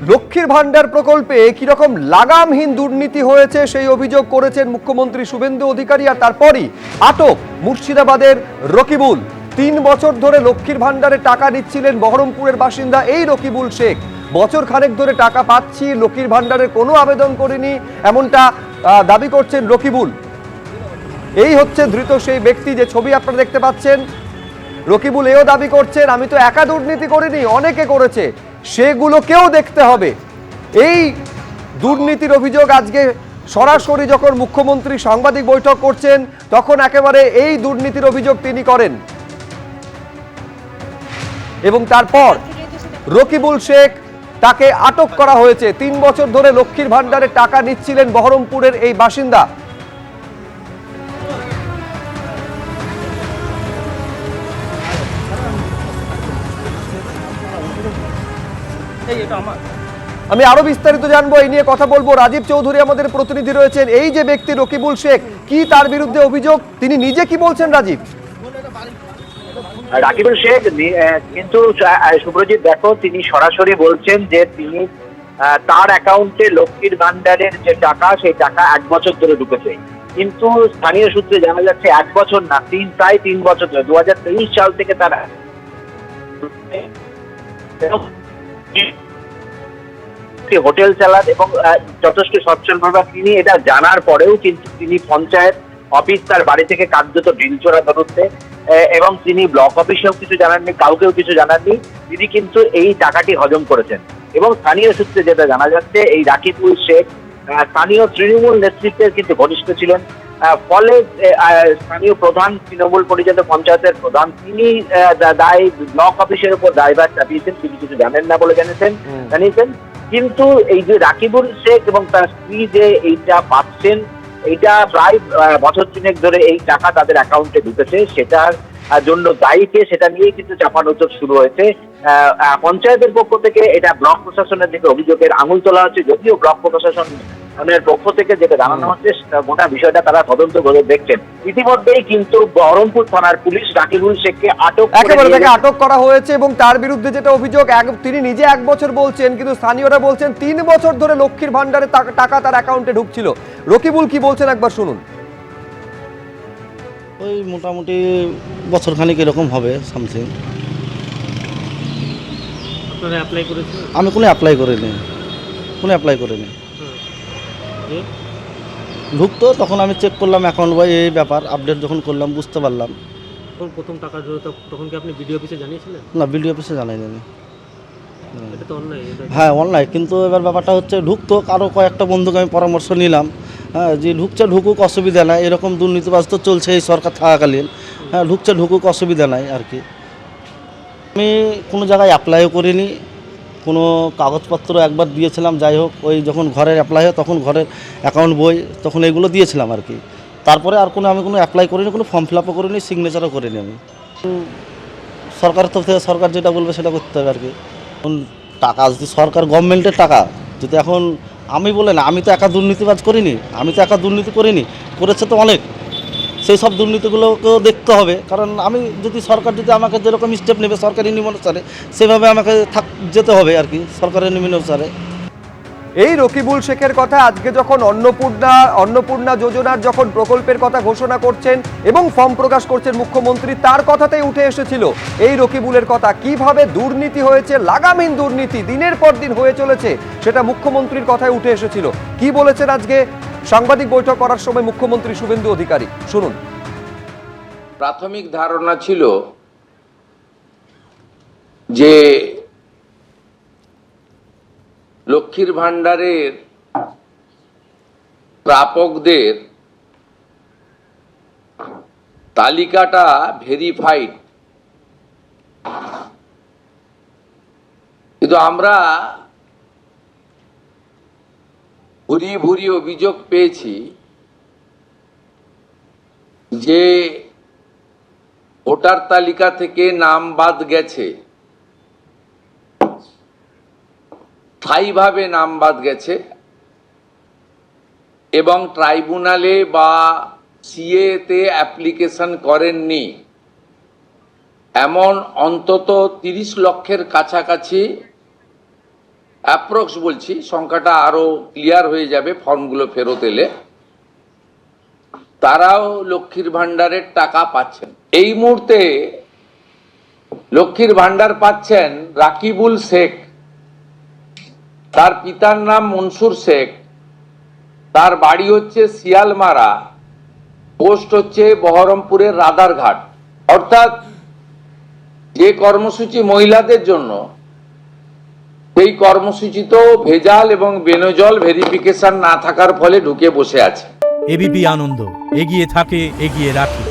লক্ষ্মীর ভান্ডার প্রকল্পে কিরকম লাগামহীন দুর্নীতি হয়েছে সেই অভিযোগ করেছেন মুখ্যমন্ত্রী শুভেন্দু অধিকারী। আর তারপরই আটক মুর্শিদাবাদের রকিবুল। ৩ বছর ধরে লক্ষ্মীর ভান্ডারে টাকা নিচ্ছিলেন বহরমপুরের বাসিন্দা এই রকিবুল শেখ। বছর খানেক ধরে টাকা পাচ্ছি, লক্ষ্মীর ভান্ডারের কোনো আবেদন করিনি, এমনটা দাবি করছেন রকিবুল। এই হচ্ছে ধৃত সেই ব্যক্তি যে ছবি আপনারা দেখতে পাচ্ছেন। রকিবুল এও দাবি করছেন, আমি তো একা দুর্নীতি করিনি, অনেকে করেছে, সেগুলোকেও দেখতে হবে। এই দুর্নীতির অভিযোগ আজকে সরাসরি যখন মুখ্যমন্ত্রী সাংবাদিক বৈঠক করছেন তখন একেবারে এই দুর্নীতির অভিযোগ তিনি করেন। এবং তারপর রকিবুল শেখ তাকে আটক করা হয়েছে। ৩ বছর ধরে লক্ষ্মীর ভান্ডারে টাকা নিচ্ছিলেন বহরমপুরের এই বাসিন্দা। আমি আরো বিস্তারিত জানবো, এই নিয়ে কথা বলবো। রাজীব চৌধুরী আমাদের প্রতিনিধি রয়েছেন। এই যে ব্যক্তি রকিবুল শেখ, কি তার বিরুদ্ধে অভিযোগ, তিনি নিজে কি বলছেন? রাজীব, রাকিবুল শেখ কিন্তু সুব্রজিৎ দেখো, তিনি সরাসরি বলছেন যে তিনি তার অ্যাকাউন্টে লক্ষ্মীর ভান্ডারের যে টাকা, সেই টাকা 1 বছর ধরে ঢুকেছে। কিন্তু স্থানীয় সূত্রে জানা যাচ্ছে 1 বছর না, প্রায় 3 বছর ধরে 2023 সাল থেকে তারা হোটেল চালান এবং যথেষ্ট সচ্ছলভাবে তিনি এটা জানার পরেও কিন্তু তিনি পঞ্চায়েত অফিস তার বাড়ি থেকে কার্যত ঢিলছোড়া ধরতে এবং তিনি ব্লক অফিসেও কিছু জানাননি, কাউকেও কিছু জানাননি, তিনি কিন্তু এই টাকাটি হজম করেছেন। এবং স্থানীয় সূত্রে যেটা জানা যাচ্ছে, এই রাকিবুল শেখ স্থানীয় তৃণমূল নেতৃত্বের কিন্তু ঘনিষ্ঠ ছিলেন। ফলে স্থানীয় প্রধান, তৃণমূল পরিচালিত পঞ্চায়েতের প্রধান, তিনি ব্লক অফিসের উপর দায়ভার চাপিয়েছেন, তিনি কিছু জানেন না বলে জানিয়েছেন। কিন্তু এই যে রাকিবুল শেখ এবং তার স্ত্রী যে এইটা পাচ্ছেন, এইটা প্রায় বছর 3 ধরে এই টাকা তাদের অ্যাকাউন্টে ঢুকেছে, সেটার জন্য দায়ীকে সেটা নিয়েই কিন্তু চাপানোচর শুরু হয়েছে। পঞ্চায়েতের পক্ষ থেকে এটা ব্লক প্রশাসনের দিকে অভিযোগের আঙুল তোলা হচ্ছে, যদিও ব্লক প্রশাসনের পক্ষ থেকে যেটা জানানো হচ্ছে গোটা বিষয়টা তারা তদন্ত করে দেখছেন। ইতিমধ্যেই কিন্তু বহরমপুর থানার পুলিশ রাকিবুল শেখকে আটক করা হয়েছে এবং তার বিরুদ্ধে যেটা অভিযোগ, তিনি নিজে 1 বছর বলছেন, কিন্তু স্থানীয়রা বলছেন 3 বছর ধরে লক্ষ্মীর ভান্ডারে টাকা তার অ্যাকাউন্টে ঢুকছিল। রকিবুল কি বলছেন একবার শুনুন। ওই মোটামুটি বছর খানিক এরকম হবে সামথিং। আপনারা অ্যাপ্লাই করেছেন? আমি কোনো অ্যাপ্লাই করিনি। ঢুকতো তখন আমি চেক করলাম অ্যাকাউন্ট বা এই ব্যাপার আপডেট যখন করলাম বুঝতে পারলাম। তখন প্রথম টাকা তখন কি আপনি বিডিও অফিসে জানিয়েছিলেন? না, বিডিও অফিসে জানাইনি আমি। এটা তো অন্যায়। হ্যাঁ, অনলাইন, কিন্তু এবার ব্যাপারটা হচ্ছে ঢুকতো, আরও কয়েকটা বন্ধুকে আমি পরামর্শ নিলাম, হ্যাঁ, যে ঢুকুক, অসুবিধা নাই, এরকম দুর্নীতিবাজ তো চলছে এই সরকার থাকাকালীন, হ্যাঁ, ঢুকুক, অসুবিধা নাই আর কি। আমি কোনো জায়গায় অ্যাপ্লাইও করিনি, কোনো কাগজপত্র একবার দিয়েছিলাম, যাই হোক, ওই যখন ঘরের অ্যাপ্লাই হয় তখন ঘরের অ্যাকাউন্ট বই তখন এগুলো দিয়েছিলাম আর কি। তারপরে আর আমি কোনো অ্যাপ্লাই করিনি, কোনো ফর্ম ফিল আপও করিনি, সিগনেচারও করিনি আমি। সরকারের তরফ থেকে সরকার যেটা বলবে সেটা করতে হবে আর কি। এখন টাকা যদি সরকার গভর্নমেন্টের টাকা যদি এখন আমি বলে না, আমি তো একা দুর্নীতিবাজ করিনি, করেছে তো অনেক, সেই সব দুর্নীতিগুলোকেও দেখতে হবে। কারণ আমি যদি সরকার যদি আমাকে যেরকম স্টেপ নেবে সরকারি নিয়ম অনুসারে, সেভাবে আমাকে যেতে হবে আর কি, সরকারের নিয়ম অনুসারে। এই রকিবুল শেখের কথা আজকে যখন অন্নপূর্ণা যোজনার যখন প্রকল্পের কথা ঘোষণা করছেন এবং ফর্ম প্রকাশ করছেন মুখ্যমন্ত্রী, তার কথাতেই উঠে এসেছিল এই রকিবুলের কথা। কিভাবে দুর্নীতি হয়েছে, লাগামহীন দুর্নীতি দিনের পর দিন হয়ে চলেছে, সেটা মুখ্যমন্ত্রীর কথায় উঠে এসেছিল। কি বলেছেন আজকে সাংবাদিক বৈঠক করার সময় মুখ্যমন্ত্রী শুভেন্দু অধিকারী, শুনুন। প্রাথমিক ধারণা ছিল যে লক্ষ্মীর ভান্ডারের প্রাপকদের তালিকাটা ভেরিফাইড, কিন্তু আমরা ভুরি অভিযোগ পেয়েছি যে ভোটার তালিকা থেকে নাম বাদ গেছে, স্থায়ীভাবে নাম বাদ গেছে এবং ট্রাইব্যুনালে বা সিএতে অ্যাপ্লিকেশন করেননি এমন অন্তত 30 লক্ষের কাছাকাছি অ্যাপ্রক্স বলছি, সংখ্যাটা আরো ক্লিয়ার হয়ে যাবে ফর্মগুলো ফেরত এলে, তারাও লক্ষ্মীর ভাণ্ডারের টাকা পাচ্ছেন। এই মুহূর্তে লক্ষ্মীর ভাণ্ডার পাচ্ছেন রাকিবুল শেখ, তার পিতার নাম মনসুর শেখ, তার বাড়ি হচ্ছে শিয়ালমারা, পোস্ট হচ্ছে বহরমপুরের রাদারঘাট। অর্থাৎ যে কর্মসূচি মহিলাদের জন্য, সেই কর্মসূচি তো ভেজাল এবং বেনজল ভেরিফিকেশন না থাকার ফলে ঢুকে বসে আছে। এবিপি আনন্দ, এগিয়ে থাকে, এগিয়ে রাখে।